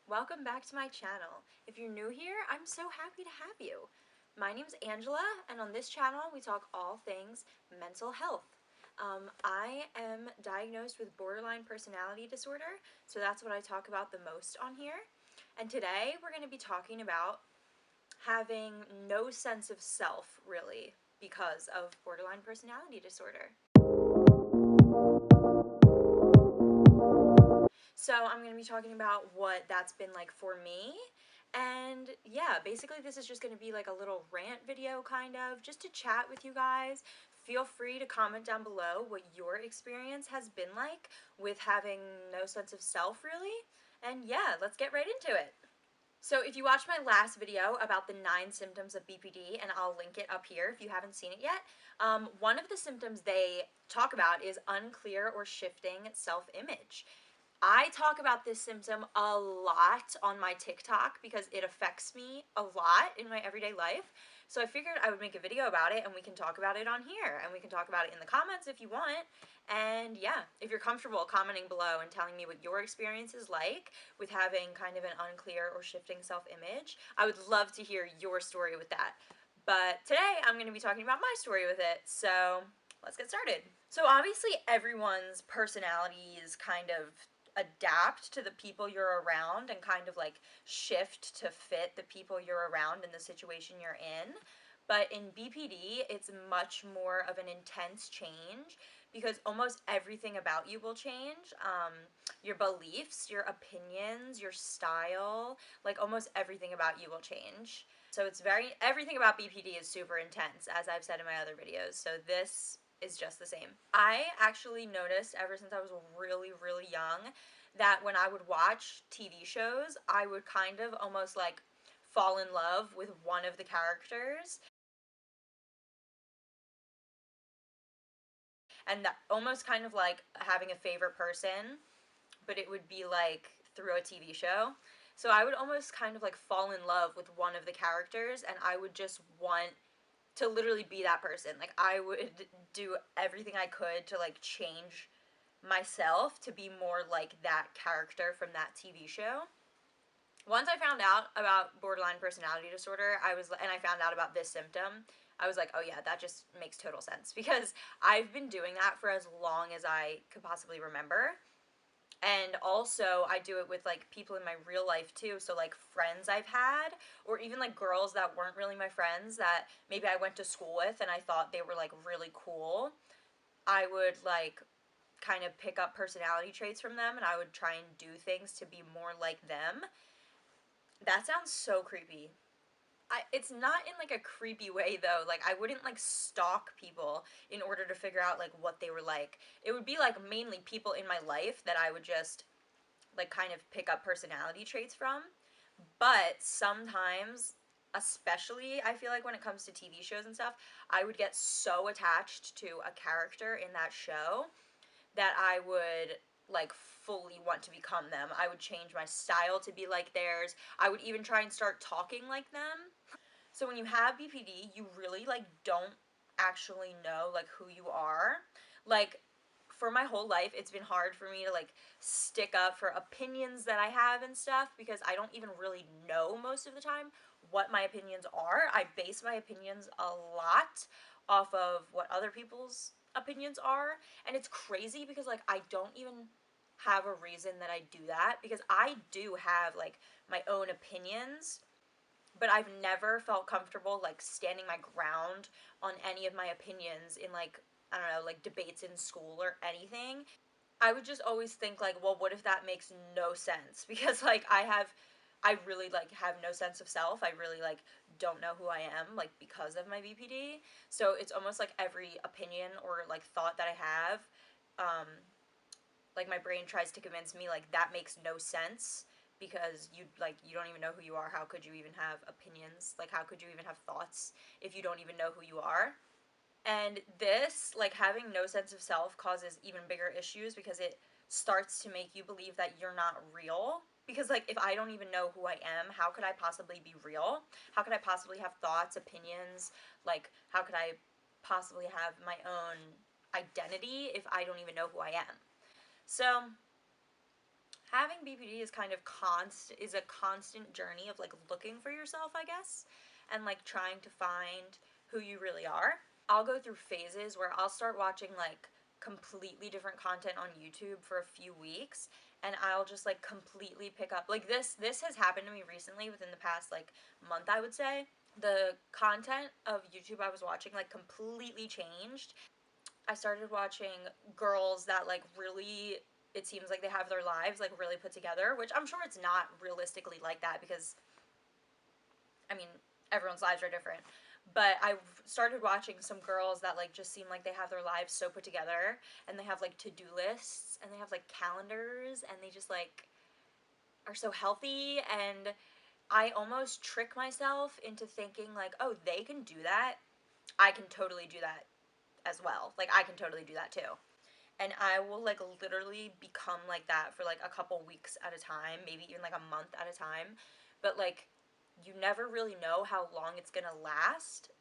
Welcome back to my channel. If you're new here, I'm so happy to have you. My name's Angela, and on this channel we talk all things mental health. I am diagnosed with borderline personality disorder, so that's what I talk about the most on here. And today we're going to be talking about having no sense of self, really, because of borderline personality disorder. So I'm going to be talking about what that's been like for me. And yeah, basically this is just going to be like a little rant video kind of, just to chat with you guys. Feel free to comment down below what your experience has been like with having no sense of self, really. And yeah, let's get right into it. So if you watched my last video about the 9 symptoms of BPD, and I'll link it up here if you haven't seen it yet, one of the symptoms they talk about is unclear or shifting self-image. I talk about this symptom a lot on my TikTok because it affects me a lot in my everyday life. So I figured I would make a video about it and we can talk about it on here and we can talk about it in the comments if you want. And yeah, if you're comfortable commenting below and telling me what your experience is like with having kind of an unclear or shifting self-image, I would love to hear your story with that. But today I'm going to be talking about my story with it. So let's get started. So obviously everyone's personalities kind of adapt to the people you're around and kind of like shift to fit the people you're around and the situation you're in. But in BPD, it's much more of an intense change because almost everything about you will change. Your beliefs, your opinions, your style, like almost everything about you will change. So everything about BPD is super intense, as I've said in my other videos. So this is just the same. I actually noticed ever since I was really, really young that when I would watch TV shows, I would kind of almost like fall in love with one of the characters. And that almost kind of like having a favorite person, but it would be like through a TV show. So I would almost kind of like fall in love with one of the characters and I would just want to literally be that person. Like I would do everything I could to like change myself to be more like that character from that TV show. Once I found out about borderline personality disorder, and I found out about this symptom, I was like, oh yeah, that just makes total sense because I've been doing that for as long as I could possibly remember. And also I do it with like people in my real life too, so like friends I've had, or even like girls that weren't really my friends that maybe I went to school with and I thought they were like really cool. I would like kind of pick up personality traits from them and I would try and do things to be more like them. That sounds so creepy. It's not in like a creepy way though. Like I wouldn't like stalk people in order to figure out like what they were like. It would be like mainly people in my life that I would just like kind of pick up personality traits from. But sometimes, especially I feel like when it comes to TV shows and stuff, I would get so attached to a character in that show that I would like fully want to become them. I would change my style to be like theirs. I would even try and start talking like them. So when you have BPD, you really like don't actually know like who you are. Like for my whole life, it's been hard for me to like stick up for opinions that I have and stuff because I don't even really know most of the time what my opinions are. I base my opinions a lot off of what other people's opinions are, and it's crazy because like I don't even have a reason that I do that because I do have like my own opinions, but I've never felt comfortable like standing my ground on any of my opinions in like, I don't know, like debates in school or anything. I would just always think like, well, what if that makes no sense? Because like I really like have no sense of self. I really like don't know who I am like because of my BPD. So it's almost like every opinion or like thought that I have, um, like my brain tries to convince me like that makes no sense because you don't even know who you are. How could you even have opinions? Like how could you even have thoughts if you don't even know who you are? And this, like having no sense of self causes even bigger issues because it starts to make you believe that you're not real. Because like if I don't even know who I am, how could I possibly be real? How could I possibly have thoughts, opinions? Like how could I possibly have my own identity if I don't even know who I am? So having BPD is kind of a constant journey of like looking for yourself, I guess, and like trying to find who you really are. I'll go through phases where I'll start watching like completely different content on YouTube for a few weeks, and I'll just like completely pick up like this has happened to me recently within the past like month, I would say. The content of YouTube I was watching like completely changed. I started watching girls that like really, it seems like they have their lives like really put together, which I'm sure it's not realistically like that because I mean, everyone's lives are different. But I started watching some girls that like just seem like they have their lives so put together, and they have like to-do lists and they have like calendars, and they just like are so healthy, and I almost trick myself into thinking like, "Oh, they can do that. I can totally do that as well. Like I can totally do that too." And I will like literally become like that for like a couple weeks at a time, maybe even like a month at a time. But like you never really know how long it's gonna last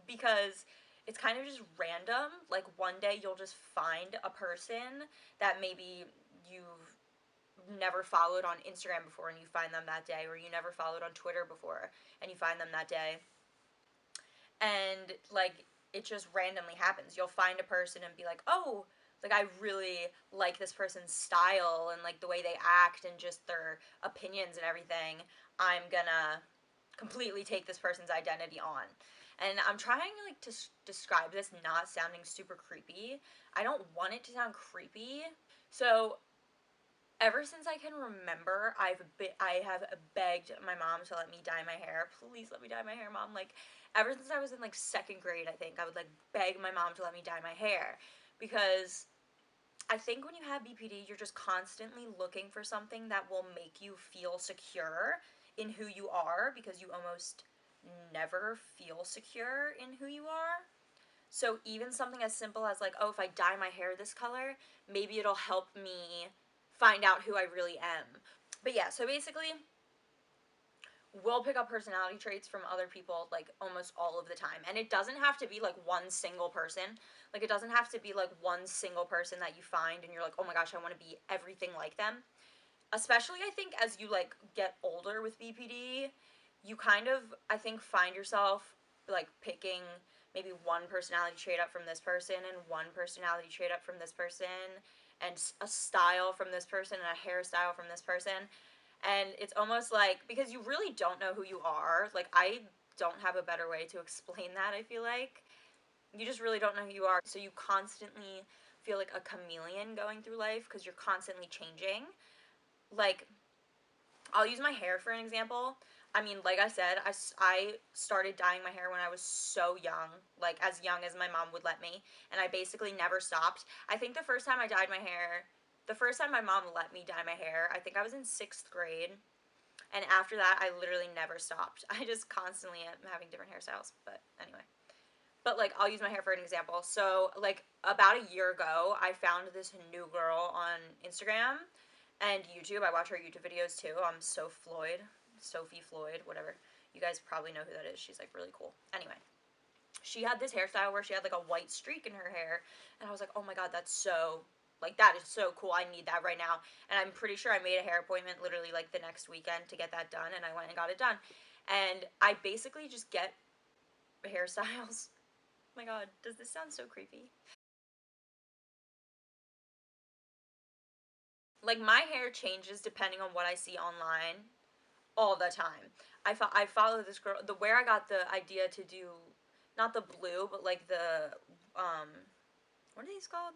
because it's kind of just random. Like one day you'll just find a person that maybe you've never followed on Instagram before and you find them that day, or you never followed on Twitter before and you find them that day. And like it just randomly happens. You'll find a person and be like, "Oh, like I really like this person's style and like the way they act and just their opinions and everything. I'm gonna completely take this person's identity on." And I'm trying like to describe this not sounding super creepy. I don't want it to sound creepy. So ever since I can remember, I have begged my mom to let me dye my hair. Please let me dye my hair, mom. Like ever since I was in like second grade, I think I would like beg my mom to let me dye my hair because I think when you have BPD, you're just constantly looking for something that will make you feel secure in who you are because you almost never feel secure in who you are. So even something as simple as like, oh, if I dye my hair this color, maybe it'll help me find out who I really am. But yeah, so basically, we'll pick up personality traits from other people like almost all of the time. And it doesn't have to be like one single person. Like it doesn't have to be like one single person that you find and you're like, "Oh my gosh, I want to be everything like them." Especially I think as you like get older with BPD, you kind of I think find yourself like picking maybe one personality trait up from this person and one personality trait up from this person and a style from this person and a hairstyle from this person. And it's almost like because you really don't know who you are. Like I don't have a better way to explain that, I feel like. You just really don't know who you are. So you constantly feel like a chameleon going through life because you're constantly changing. Like I'll use my hair for an example. I mean, like I said, I started dyeing my hair when I was so young, like as young as my mom would let me, and I basically never stopped. I think the first time I dyed my hair, the first time my mom let me dye my hair, I think I was in sixth grade, and after that, I literally never stopped. I just constantly am having different hairstyles, but anyway. But like, I'll use my hair for an example. So, like, about a year ago, I found this new girl on Instagram and YouTube. I watch her YouTube videos too. Sophie Floyd, whatever. You guys probably know who that is. She's like really cool. Anyway, she had this hairstyle where she had like a white streak in her hair, and I was like, oh my god, that is so cool. I need that right now. And I'm pretty sure I made a hair appointment literally like the next weekend to get that done, and I went and got it done. And I basically just get hairstyles. Oh my god, does this sound so creepy? Like my hair changes depending on what I see online all the time. I follow this girl. The where I got the idea to do not the blue, but like the um what are these called?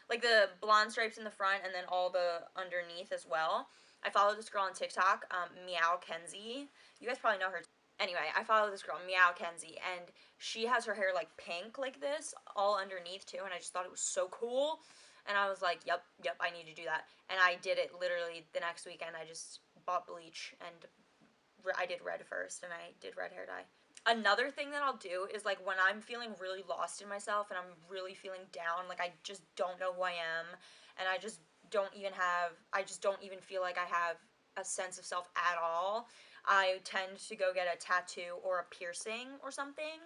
Like the blonde stripes in the front and then all the underneath as well. I follow this girl on TikTok, Meow Kenzie. You guys probably know her. Anyway, I follow this girl, Meow Kenzie, and she has her hair like pink like this, all underneath too, and I just thought it was so cool. And I was like, yep, I need to do that. And I did it literally the next weekend. I just bought bleach and I did red first, and I did red hair dye. Another thing that I'll do is like when I'm feeling really lost in myself and I'm really feeling down, like I just don't know who I am, and I just don't even feel like I have a sense of self at all. I tend to go get a tattoo or a piercing or something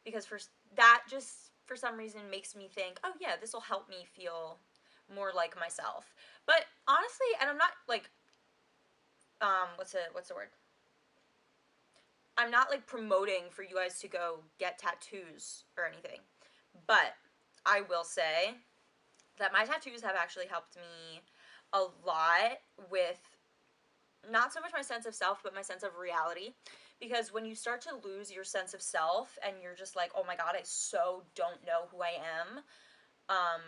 because that just for some reason makes me think, oh yeah, this will help me feel more like myself. But honestly, and I'm not like, what's the word? I'm not like promoting for you guys to go get tattoos or anything. But I will say that my tattoos have actually helped me a lot with not so much my sense of self, but my sense of reality. Because when you start to lose your sense of self and you're just like, oh my god, I so don't know who I am, um,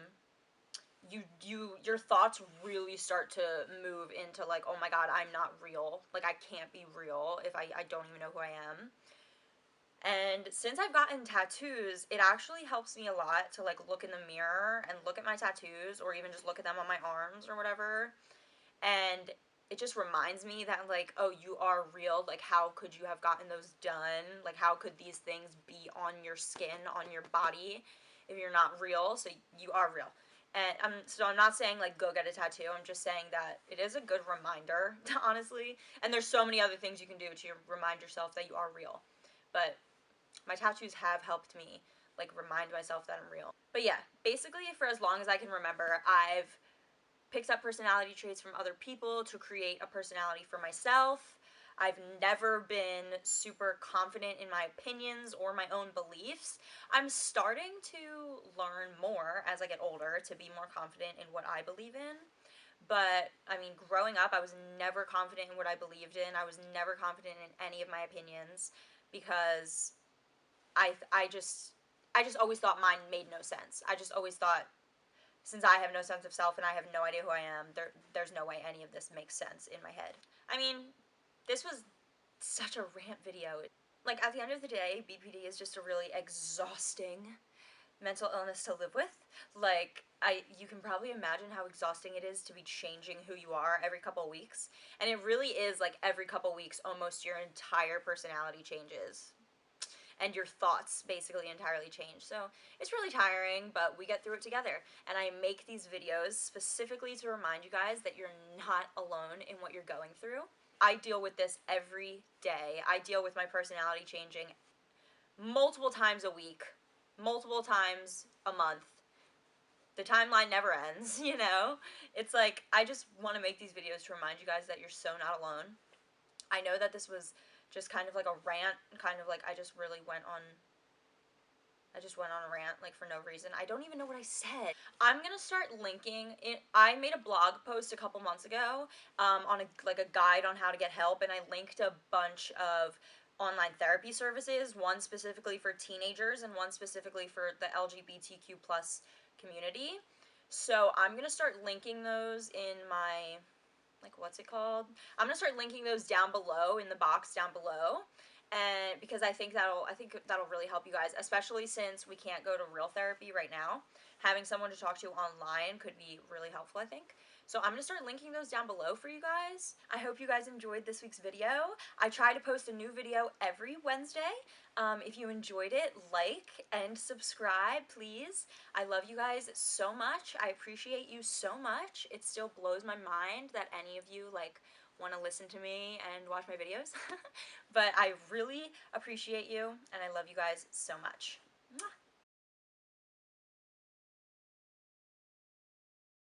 your thoughts really start to move into like, oh my god, I'm not real. Like I can't be real if I don't even know who I am. And since I've gotten tattoos, it actually helps me a lot to like look in the mirror and look at my tattoos or even just look at them on my arms or whatever. And it just reminds me that like, oh, you are real. Like how could you have gotten those done? Like how could these things be on your skin, on your body if you're not real? So you are real. And I'm not saying like go get a tattoo. I'm just saying that it is a good reminder, honestly. And there's so many other things you can do to remind yourself that you are real. But my tattoos have helped me like remind myself that I'm real. But yeah, basically for as long as I can remember, I've picked up personality traits from other people to create a personality for myself. I've never been super confident in my opinions or my own beliefs. I'm starting to learn more as I get older to be more confident in what I believe in. But I mean, growing up, I was never confident in what I believed in. I was never confident in any of my opinions because I just always thought mine made no sense. I just always thought since I have no sense of self and I have no idea who I am, there's no way any of this makes sense in my head. I mean, this was such a rant video. Like at the end of the day, BPD is just a really exhausting mental illness to live with. Like you can probably imagine how exhausting it is to be changing who you are every couple of weeks. And it really is like every couple of weeks almost your entire personality changes and your thoughts basically entirely change. So it's really tiring, but we get through it together. And I make these videos specifically to remind you guys that you're not alone in what you're going through. I deal with this every day. I deal with my personality changing multiple times a week, multiple times a month. The timeline never ends, you know? It's like, I just want to make these videos to remind you guys that you're so not alone. I know that this was just kind of like a rant, kind of like I just went on a rant like for no reason. I don't even know what I said. I'm gonna start linking it. I made a blog post a couple months ago on a guide on how to get help, and I linked a bunch of online therapy services. One specifically for teenagers, and one specifically for the LGBTQ plus community. So I'm gonna start linking those in my like what's it called? I'm gonna start linking those down below in the box down below, and because I think that'll really help you guys, especially since we can't go to real therapy right now. Having someone to talk to online could be really helpful, I think. So I'm gonna start linking those down below for you guys. I hope you guys enjoyed this week's video. I try to post a new video every Wednesday. If you enjoyed it, like and subscribe, please. I love you guys so much. I appreciate you so much. It still blows my mind that any of you like want to listen to me and watch my videos. But I really appreciate you and I love you guys so much.